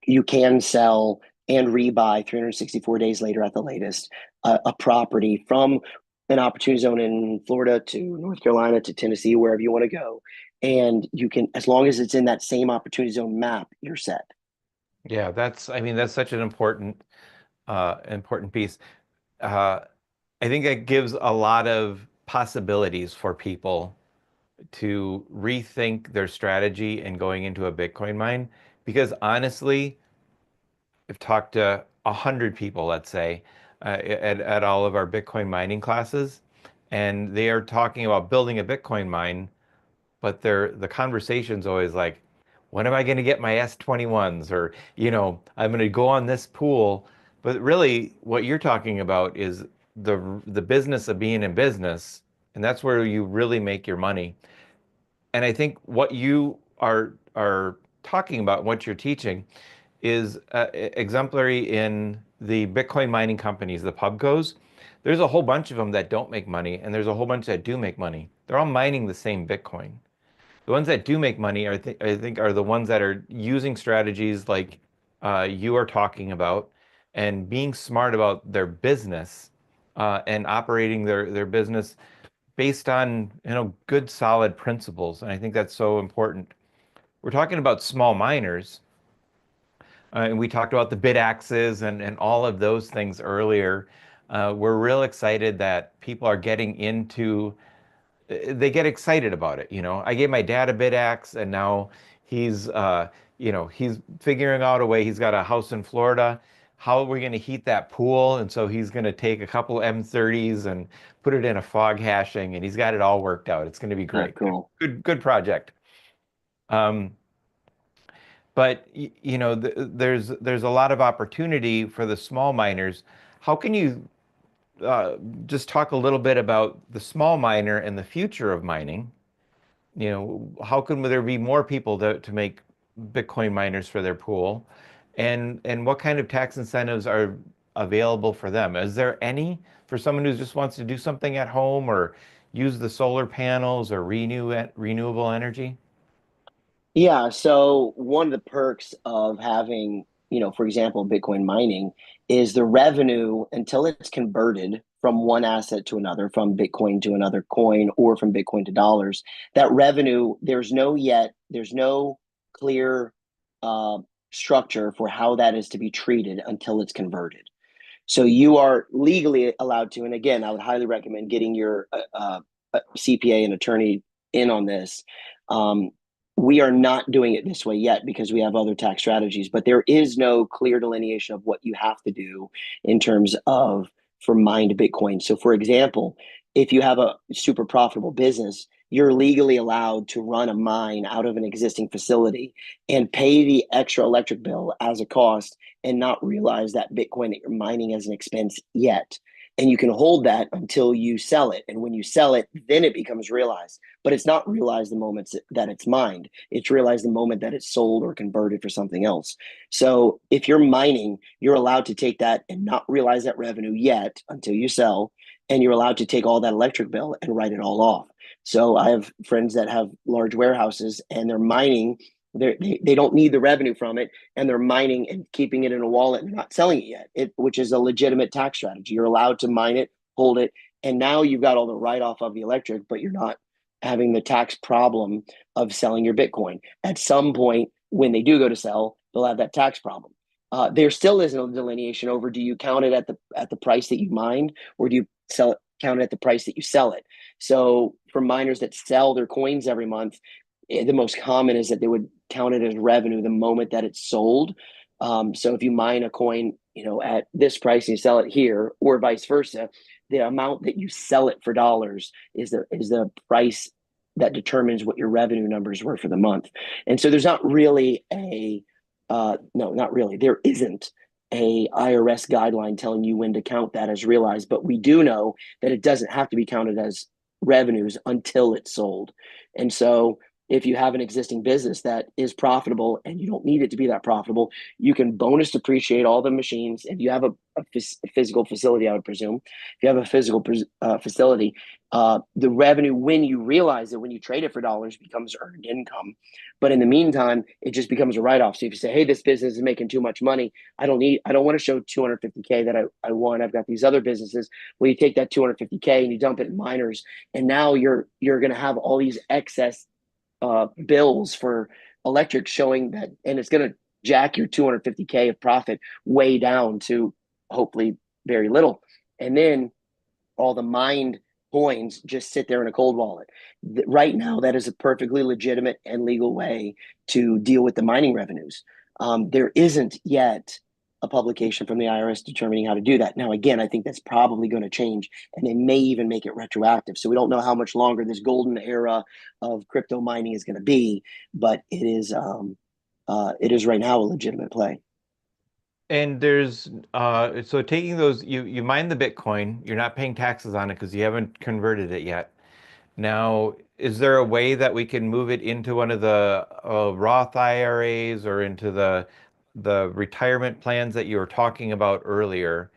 you can sell and rebuy 364 days later at the latest a property from an opportunity zone in Florida to North Carolina to Tennessee, wherever you want to go. And you can, as long as it's in that same opportunity zone map, you're set. Yeah, I mean, that's such an important piece. Uh, I think it gives a lot of possibilities for people to rethink their strategy and going into a Bitcoin mine. Because honestly, I've talked to 100 people, let's say, at all of our Bitcoin mining classes, and they are talking about building a Bitcoin mine, but the conversation's always like, when am I going to get my S21s? Or, I'm going to go on this pool. But really, what you're talking about is the business of being in business, and that's where you really make your money. And I think what you are talking about, what you're teaching, is exemplary in the Bitcoin mining companies, the pubcos. There's a whole bunch of them that don't make money, and there's a whole bunch that do make money. They're all mining the same Bitcoin. The ones that do make money I think are the ones that are using strategies like you are talking about, and being smart about their business, and operating their business based on good solid principles. And I think that's so important. We're talking about small miners, and we talked about the bid axes and all of those things earlier. We're real excited that people are getting into, they get excited about it. I gave my dad a bid axe, and now he's figuring out a way. He's got a house in Florida. How are we going to heat that pool? And so he's going to take a couple M30s and put it in a fog hashing, and he's got it all worked out. It's going to be Oh, great. cool. Good project. Um, but there's a lot of opportunity for the small miners. How can you just talk a little bit about the small miner and the future of mining? How can there be more people to make Bitcoin miners for their pool? And what kind of tax incentives are available for them? Is there any for someone who just wants to do something at home, or use the solar panels, or renewable energy? Yeah, so one of the perks of having, for example, Bitcoin mining is the revenue until it's converted from one asset to another, from Bitcoin to another coin, or from Bitcoin to dollars. That revenue, there's no clear uh, structure for how that is to be treated until it's converted. So you are legally allowed to, and again, I would highly recommend getting your CPA and attorney in on this. Um, we are not doing it this way yet because we have other tax strategies, but there is no clear delineation of what you have to do in terms of for mined Bitcoin. So, for example, if you have a super profitable business, you're legally allowed to run a mine out of an existing facility and pay the extra electric bill as a cost and not realize that Bitcoin that you're mining as an expense yet. And you can hold that until you sell it. And when you sell it, then it becomes realized. But it's not realized the moment that it's mined. It's realized the moment that it's sold or converted for something else. So if you're mining, you're allowed to take that and not realize that revenue yet until you sell. And you're allowed to take all that electric bill and write it all off. So I have friends that have large warehouses and they're mining. They don't need the revenue from it, and they're mining and keeping it in a wallet and not selling it yet, which is a legitimate tax strategy. You're allowed to mine it, hold it, and now you've got all the write off of the electric, but you're not having the tax problem of selling your Bitcoin. At some point, when they do go to sell, they'll have that tax problem. There still isn't a delineation over: do you count it at the price that you mined, or do you sell it count it at the price that you sell it? So for miners that sell their coins every month, the most common is that they would count it as revenue the moment that it's sold. So if you mine a coin, at this price and you sell it here, or vice versa, the amount that you sell it for dollars is the price that determines what your revenue numbers were for the month. And so there's not really no, not really. There isn't a IRS guideline telling you when to count that as realized, but we do know that it doesn't have to be counted as revenues until it's sold. And so if you have an existing business that is profitable and you don't need it to be that profitable, you can bonus depreciate all the machines. If you have a physical facility, I would presume, if you have a physical facility, the revenue when you realize it, when you trade it for dollars, becomes earned income. But in the meantime, it just becomes a write off. So if you say, hey, this business is making too much money, I don't want to show 250K that I won. I've got these other businesses. Well, you take that 250K and you dump it in miners, and now you're going to have all these excess bills for electric showing that, and it's going to jack your 250K of profit way down to hopefully very little. And then all the mined coins just sit there in a cold wallet. Right now, that is a perfectly legitimate and legal way to deal with the mining revenues. There isn't yet a publication from the IRS determining how to do that. Now, again, I think that's probably going to change, and they may even make it retroactive. So we don't know how much longer this golden era of crypto mining is going to be, but it is right now a legitimate play. And there's so taking those, you mine the Bitcoin, you're not paying taxes on it because you haven't converted it yet. Now, is there a way that we can move it into one of the Roth IRAs or into the retirement plans that you were talking about earlier,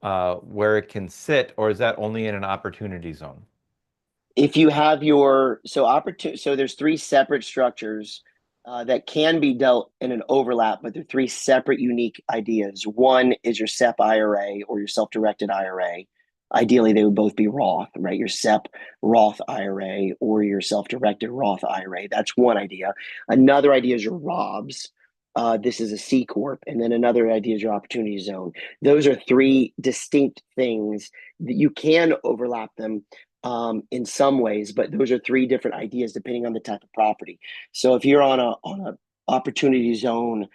where it can sit, or is that only in an opportunity zone? If you have your so there's three separate structures that can be dealt in an overlap, but they're three separate unique ideas. One is your SEP IRA or your self-directed IRA. Ideally, they would both be Roth, right? Your SEP Roth IRA or your self-directed Roth IRA. That's one idea. Another idea is your ROBS. This is a C corp, and then another idea is your opportunity zone. Those are three distinct things that you can overlap them in some ways, but those are three different ideas depending on the type of property. So if you're on a opportunity zone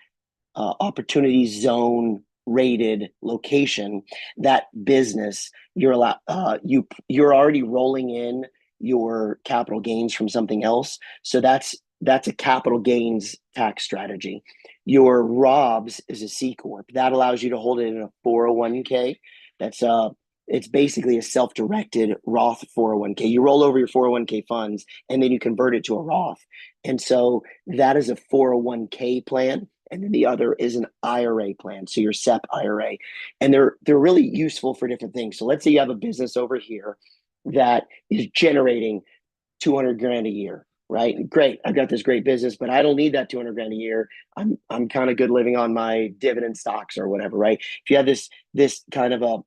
rated location, that business you're already rolling in your capital gains from something else. So that's a capital gains tax strategy. Your ROBS is a C corp that allows you to hold it in a 401k. That's it's basically a self-directed Roth 401k. You roll over your 401k funds and then you convert it to a Roth. And so that is a 401k plan. And then the other is an IRA plan. So your SEP IRA. And they're really useful for different things. So let's say you have a business over here that is generating 200 grand a year, right? Great. I've got this great business, but I don't need that 200 grand a year. I'm kind of good living on my dividend stocks or whatever, right? If you have this kind of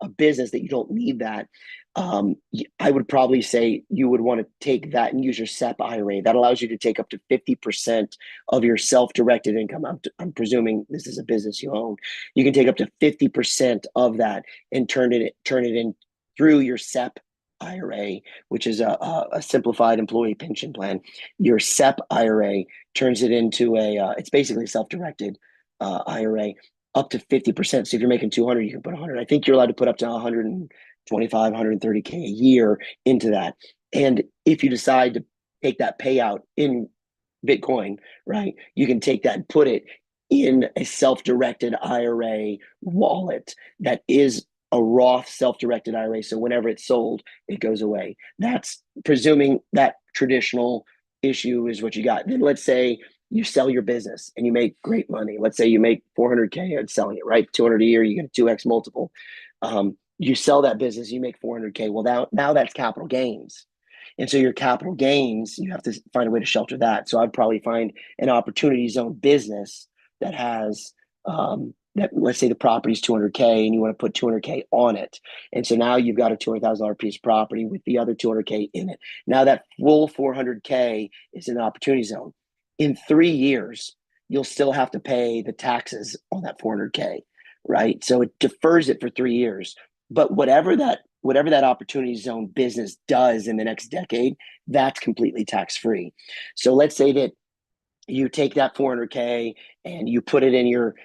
a business that you don't need that, I would probably say you would want to take that and use your SEP IRA. That allows you to take up to 50% of your self-directed income. I'm presuming this is a business you own. You can take up to 50% of that and turn it in through your SEP IRA, which is a simplified employee pension plan. Your SEP IRA turns it into it's basically a self-directed IRA up to 50%. So if you're making 200, you can put 100. I think you're allowed to put up to 125, 130K a year into that. And if you decide to take that payout in Bitcoin, right, you can take that and put it in a self-directed IRA wallet that is a Roth self-directed IRA. So whenever it's sold, it goes away. That's presuming that traditional issue is what you got. Then let's say you sell your business and you make great money. Let's say you make 400K on selling it, right? 200 a year, you get a 2x multiple. You sell that business, you make 400K. Well, now that's capital gains. And so your capital gains, you have to find a way to shelter that. So I'd probably find an opportunity zone business that has that, let's say the property is 200K and you want to put 200K on it. And so now you've got a $200,000 piece of property with the other 200K in it. Now that full 400K is an opportunity zone. In 3 years, you'll still have to pay the taxes on that 400K, right? So it defers it for 3 years. But whatever that opportunity zone business does in the next decade, that's completely tax free. So let's say that you take that 400K and you put it in your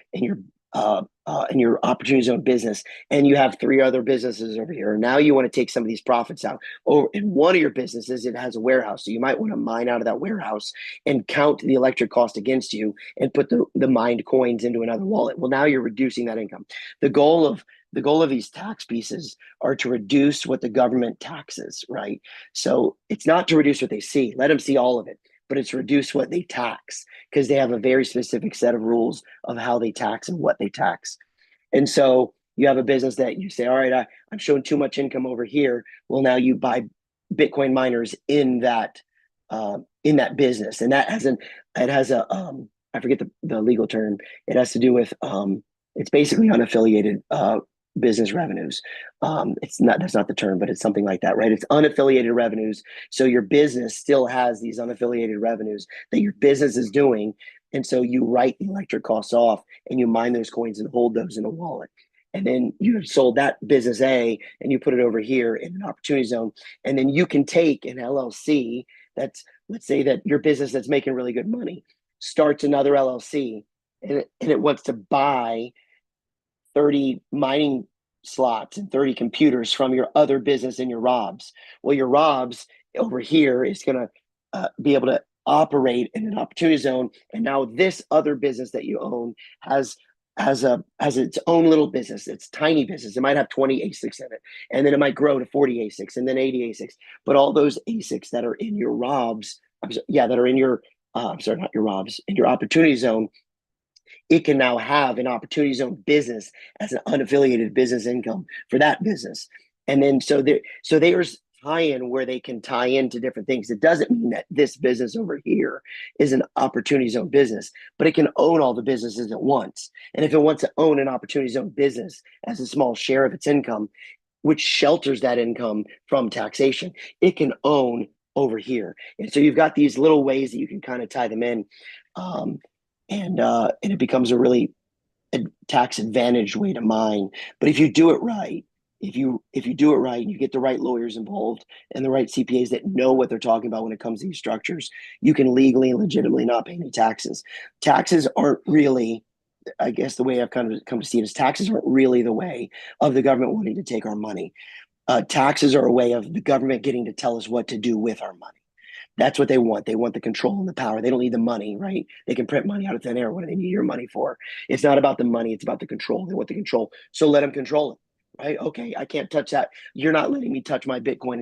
opportunity zone business, and you have three other businesses over here. Now you want to take some of these profits out. Or in one of your businesses, it has a warehouse, so you might want to mine out of that warehouse and count the electric cost against you and put the mined coins into another wallet. Well, now you're reducing that income. The goal of these tax pieces are to reduce what the government taxes, right? So it's not to reduce what they see. Let them see all of it, but it's reduce what they tax, because they have a very specific set of rules of how they tax and what they tax. And so you have a business that you say, all right, I'm showing too much income over here. Well, now you buy Bitcoin miners in that business, and that has a I forget the legal term. It has to do with it's basically unaffiliated business revenues. That's not the term, but it's something like that, right? It's unaffiliated revenues. So your business still has these unaffiliated revenues that your business is doing. And so you write the electric costs off and you mine those coins and hold those in a wallet. And then you have sold that business A and you put it over here in an opportunity zone. And then you can take an LLC that's, let's say that your business that's making really good money starts another LLC, and it wants to buy 30 mining slots and 30 computers from your other business in your ROBS. Well, your ROBS over here is going to be able to operate in an opportunity zone. And now this other business that you own has its own little business. It's tiny business. It might have 20 ASICs in it, and then it might grow to 40 ASICs and then 80 ASICs. But all those ASICs that are in your ROBS, that are in your I'm sorry, not your ROBS, in your opportunity zone, it can now have an opportunity zone business as an unaffiliated business income for that business. And then so there's tie-in where they can tie into different things. It doesn't mean that this business over here is an opportunity zone business, but it can own all the businesses at once. And if it wants to own an opportunity zone business as a small share of its income, which shelters that income from taxation, it can own over here. And so you've got these little ways that you can kind of tie them in. And it becomes a really tax advantaged way to mine. But if you do it right, if you do it right, and you get the right lawyers involved and the right CPAs that know what they're talking about when it comes to these structures, you can legally and legitimately not pay any taxes. Taxes aren't really, I guess the way I've kind of come to see it is, taxes aren't really the way of the government wanting to take our money. Taxes are a way of the government getting to tell us what to do with our money. That's what they want. They want the control and the power. They don't need the money, right? They can print money out of thin air. What do they need your money for? It's not about the money. It's about the control. They want the control. So let them control it, right? Okay, I can't touch that. You're not letting me touch my Bitcoin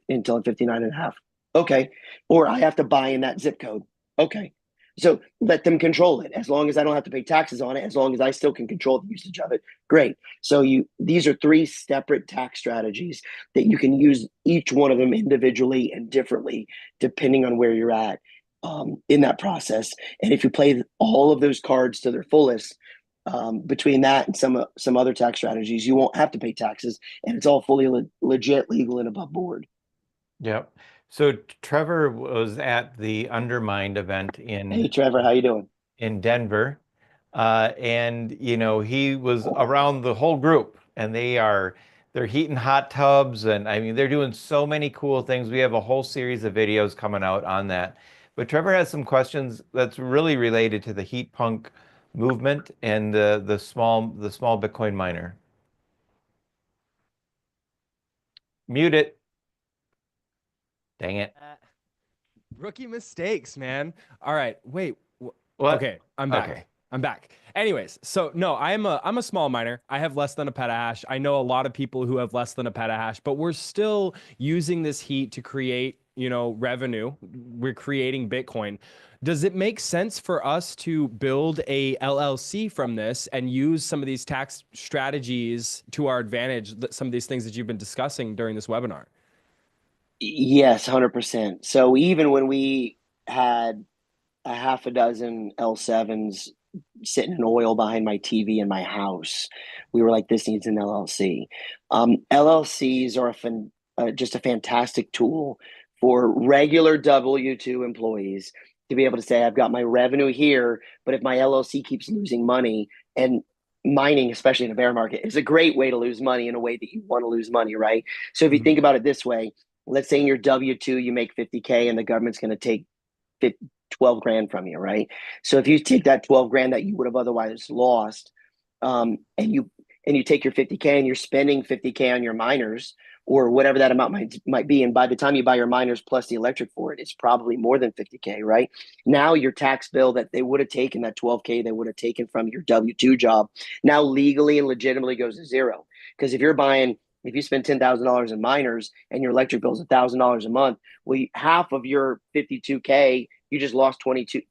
until I'm 59 and a half. Okay. Or I have to buy in that zip code. Okay. So let them control it. As long as I don't have to pay taxes on it, as long as I still can control the usage of it, great. So these are three separate tax strategies that you can use, each one of them individually and differently, depending on where you're at in that process. And if you play all of those cards to their fullest, Between that and some other tax strategies, you won't have to pay taxes, and it's all fully legit, legal, and above board. Yep. So Trevor was at the Undermined event Hey, Trevor, how you doing? in Denver. And he was around the whole group, and they're heating hot tubs, and I mean they're doing so many cool things. We have a whole series of videos coming out on that. But Trevor has some questions that's really related to the heat punk movement and the small Bitcoin miner. Mute it. Dang it. Rookie mistakes, man. All right, wait. What? Okay, I'm back. Okay. I'm back. Anyways, so no, I'm a small miner. I have less than a petahash. I know a lot of people who have less than a petahash, but we're still using this heat to create, revenue. We're creating Bitcoin. Does it make sense for us to build a LLC from this and use some of these tax strategies to our advantage, some of these things that you've been discussing during this webinar? Yes, 100%. So even when we had a half a dozen L7s sitting in oil behind my TV in my house, we were like, this needs an LLC. LLCs are just a fantastic tool for regular W-2 employees to be able to say, I've got my revenue here, but if my LLC keeps losing money, and mining, especially in a bear market, is a great way to lose money in a way that you want to lose money, right? So if you think about it this way, let's say in your W-2, you make 50K and the government's going to take 12 grand from you, right? So if you take that 12 grand that you would have otherwise lost, and you take your 50K and you're spending 50K on your miners or whatever that amount might be, and by the time you buy your miners plus the electric for it, it's probably more than 50K, right? Now your tax bill that they would have taken, that 12K they would have taken from your W-2 job, now legally and legitimately goes to zero. Because if you spend $10,000 in miners and your electric bill is $1,000 a month, well, half of your 52K, you just lost 22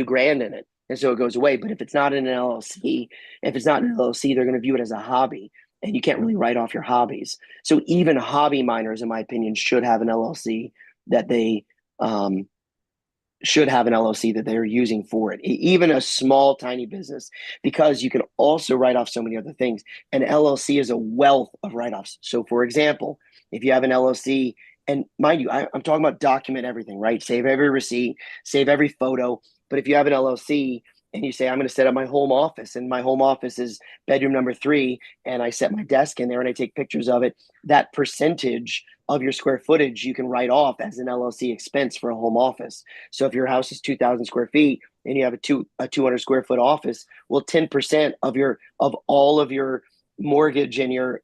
grand in it. And so it goes away. But if it's not in an LLC, they're going to view it as a hobby, and you can't really write off your hobbies. So even hobby miners, in my opinion, should have an LLC that they they're using for it. Even a small, tiny business, because you can also write off so many other things. An LLC is a wealth of write-offs. So, for example, if you have an LLC, and mind you, I'm talking about document everything, right? Save every receipt, save every photo. But if you have an LLC and you say, I'm going to set up my home office, and my home office is bedroom number 3, and I set my desk in there and I take pictures of it, that percentage of your square footage you can write off as an LLC expense for a home office. So if your house is 2,000 square feet and you have a 200 square foot office, well, 10% of all of your mortgage and your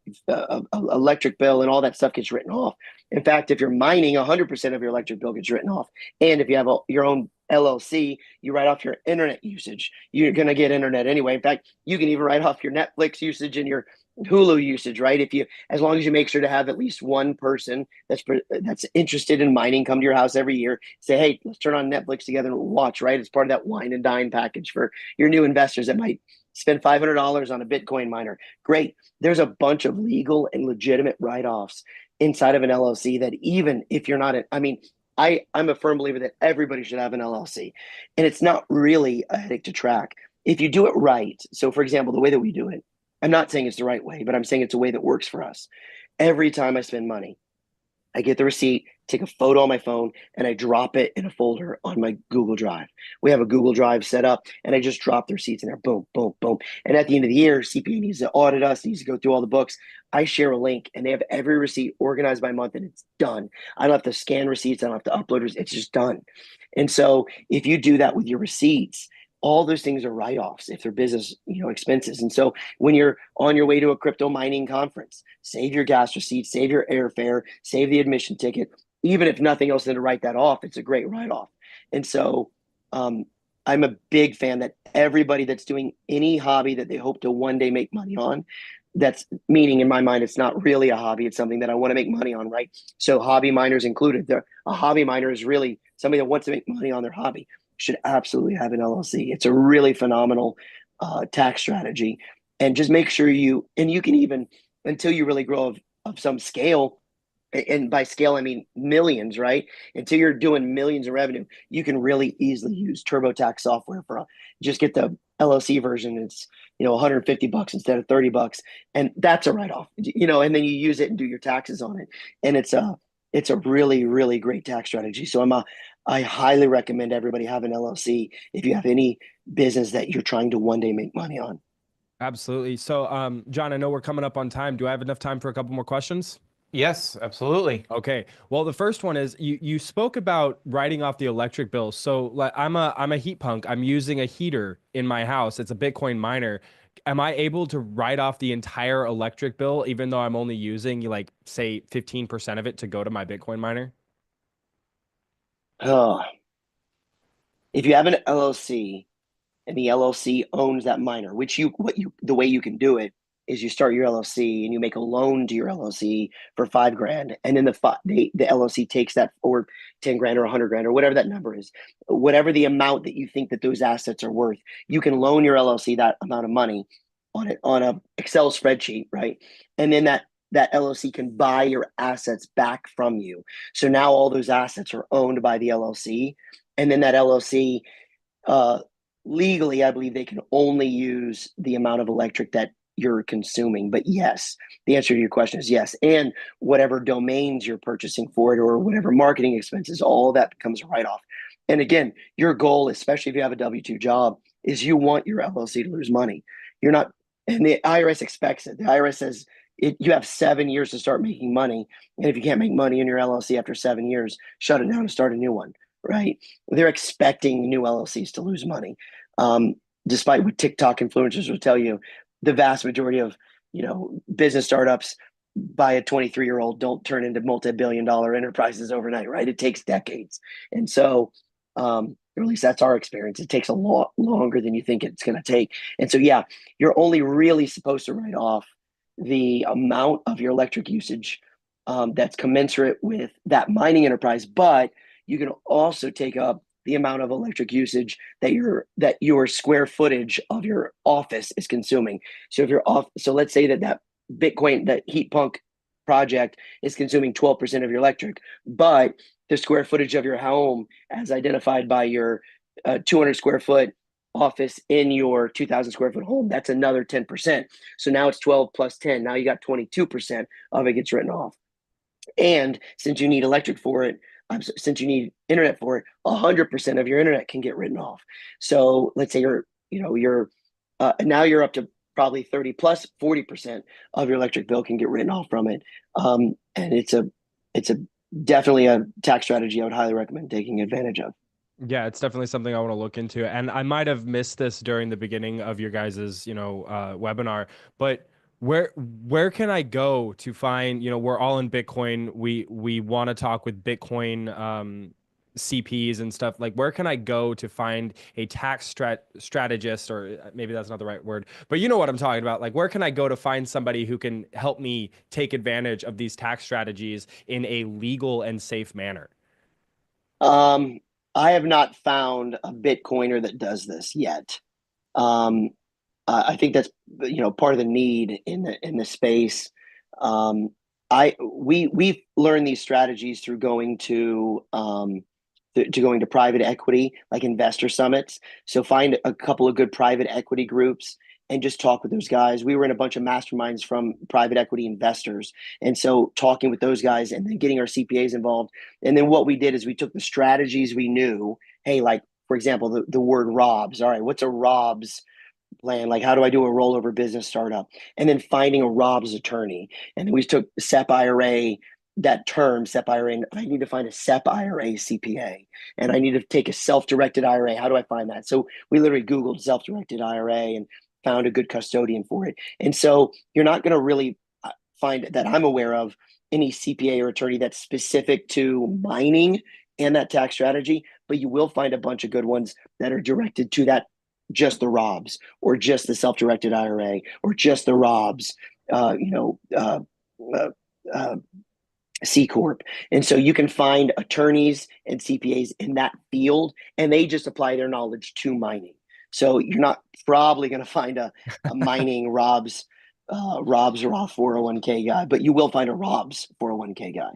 electric bill and all that stuff gets written off. In fact, if you're mining, 100% of your electric bill gets written off. And if you have your own LLC, you write off your internet usage. You're going to get internet anyway. In fact, you can even write off your Netflix usage and your Hulu usage, right? As long as you make sure to have at least one person that's interested in mining come to your house every year, say, hey, let's turn on Netflix together and watch, right? It's part of that wine and dine package for your new investors that might spend $500 on a Bitcoin miner. Great. There's a bunch of legal and legitimate write-offs inside of an LLC that even if you're not, I'm a firm believer that everybody should have an LLC, and it's not really a headache to track if you do it right. So, for example, the way that we do it, I'm not saying it's the right way, but I'm saying it's a way that works for us. Every time I spend money, I get the receipt, take a photo on my phone, and I drop it in a folder on my Google Drive. We have a Google Drive set up, and I just drop the receipts in there. Boom, boom, boom. And at the end of the year, CPA needs to audit us, needs to go through all the books. I share a link, and they have every receipt organized by month, and it's done. I don't have to scan receipts. I don't have to upload receipts. It's just done. And so if you do that with your receipts, all those things are write-offs if they're business, expenses. And so when you're on your way to a crypto mining conference, save your gas receipt, save your airfare, save the admission ticket. Even if nothing else than to write that off, it's a great write-off. And so I'm a big fan that everybody that's doing any hobby that they hope to one day make money on, that's meaning in my mind, it's not really a hobby. It's something that I want to make money on, right? So hobby miners included. A hobby miner is really somebody that wants to make money on their hobby. Should absolutely have an LLC. It's a really phenomenal tax strategy. And just make sure you can even, until you really grow of some scale, and by scale, I mean millions, right? Until you're doing millions of revenue, you can really easily use TurboTax software just get the LLC version, it's, you know, $150 instead of $30, and that's a write off. You know, and then you use it and do your taxes on it, and it's a really really great tax strategy. So I highly recommend everybody have an LLC if you have any business that you're trying to one day make money on. Absolutely. So, John, I know we're coming up on time. Do I have enough time for a couple more questions? Yes, absolutely. Okay. Well, the first one is you spoke about writing off the electric bill. So like I'm a heat punk. I'm using a heater in my house. It's a Bitcoin miner. Am I able to write off the entire electric bill even though I'm only using like say 15% of it to go to my Bitcoin miner? Oh, if you have an LLC and the LLC owns that miner, which the way you can do it is you start your LLC and you make a loan to your LLC for 5 grand, and then the LLC takes that, or 10 grand or 100 grand or whatever that number is, whatever the amount that you think that those assets are worth. You can loan your LLC that amount of money on a Excel spreadsheet, right? And then that LLC can buy your assets back from you. So now all those assets are owned by the LLC, and then that LLC, uh, legally, I believe they can only use the amount of electric that you're consuming. But yes, the answer to your question is yes. And whatever domains you're purchasing for it or whatever marketing expenses, all that becomes a write off. And again, your goal, especially if you have a W-2 job, is you want your LLC to lose money. You're not, and the IRS expects it. The IRS says you have 7 years to start making money. And if you can't make money in your LLC after 7 years, shut it down and start a new one, right? They're expecting new LLCs to lose money. Despite what TikTok influencers will tell you, the vast majority of, you know, business startups by a 23-year-old don't turn into multi-billion-dollar enterprises overnight, right? It takes decades. And so, or at least that's our experience. It takes a lot longer than you think it's going to take. And so, yeah, you're only really supposed to write off the amount of your electric usage that's commensurate with that mining enterprise, but you can also take up the amount of electric usage that your square footage of your office is consuming. So if you're off, so let's say that Bitcoin, that heat punk project is consuming 12% of your electric, but the square footage of your home, as identified by your 200 square foot office in your 2,000 square foot home, that's another 10%. So now it's 12 plus 10. Now you got 22% of it gets written off. And since you need electric for it, since you need internet for it, 100% of your internet can get written off. So let's say you're now you're up to probably 30 plus 40% of your electric bill can get written off from it. And it's a definitely a tax strategy I would highly recommend taking advantage of. Yeah, it's definitely something I want to look into. And I might have missed this during the beginning of your guys's, webinar, but where can I go to find, we're all in Bitcoin. We want to talk with Bitcoin CPs and stuff. Like, where can I go to find a tax strategist, or maybe that's not the right word, but you know what I'm talking about? Like, where can I go to find somebody who can help me take advantage of these tax strategies in a legal and safe manner? I have not found a Bitcoiner that does this yet. I think that's, part of the need in the space. We've learned these strategies through going to going to private equity, like investor summits. So find a couple of good private equity groups and just talk with those guys. We were in a bunch of masterminds from private equity investors. And so talking with those guys and then getting our CPAs involved. And then what we did is we took the strategies we knew. Hey, like, for example, the word ROBS. All right, what's a ROBS plan? Like, how do I do a rollover business startup? And then finding a ROBS attorney. And then we took SEP IRA, that term SEP IRA, and I need to find a SEP IRA CPA, and I need to take a self-directed IRA. How do I find that? So we literally Googled self-directed IRA and found a good custodian for it. And so you're not going to really find, that I'm aware of, any CPA or attorney that's specific to mining and that tax strategy, but you will find a bunch of good ones that are directed to that, just the ROBS or just the self-directed IRA or just the ROBS, C Corp. And so you can find attorneys and CPAs in that field, and they just apply their knowledge to mining. So you're not probably going to find a mining ROBS Roth 401k guy, but you will find a ROBS 401k guy.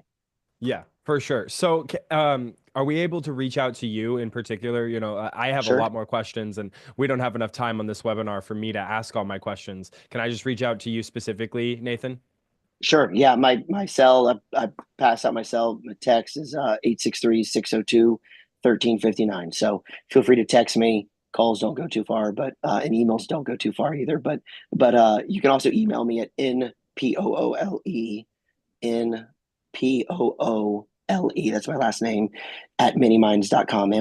Yeah, for sure. So are we able to reach out to you in particular? You know, I have a Sure. lot more questions and we don't have enough time on this webinar for me to ask all my questions. Can I just reach out to you specifically, Nathan? Sure. Yeah. My cell, I pass out my cell. My text is 863-602-1359. So feel free to text me. Calls don't go too far, but and emails don't go too far either. But you can also email me at npoole. That's my last name at minimines.com.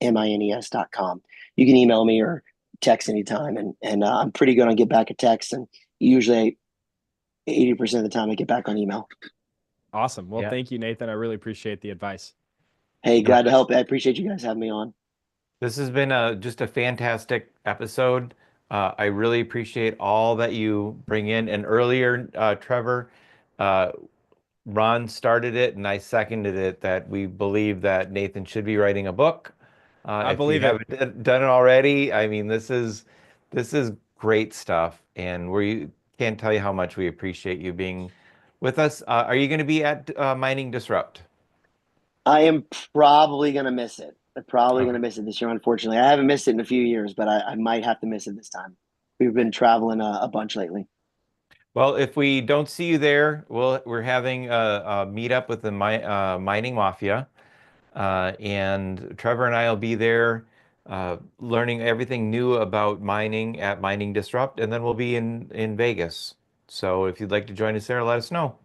MINIMINES.com. You can email me or text anytime, and I'm pretty good on get back a text, and usually 80% of the time I get back on email. Awesome. Well, Yeah. thank you, Nathan. I really appreciate the advice. Hey, glad to help. I appreciate you guys having me on. This has been just a fantastic episode. I really appreciate all that you bring in. And earlier, Trevor, uh, Ron started it and I seconded it that we believe that Nathan should be writing a book. I If you believe it. haven't done it already, I mean, this is great stuff, and we can't tell you how much we appreciate you being with us. Are you going to be at Mining Disrupt? I am probably going to miss it. I'm probably Okay. going to miss it this year, unfortunately. I haven't missed it in a few years, but I might have to miss it this time. We've been traveling a bunch lately. Well, if we don't see you there, we're having a meetup with the mining mafia, and Trevor and I will be there, learning everything new about mining at Mining Disrupt, and then we'll be in Vegas. So if you'd like to join us there, let us know.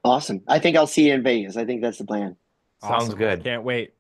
Awesome. I think I'll see you in Vegas. I think that's the plan. Sounds Awesome. good. Can't wait.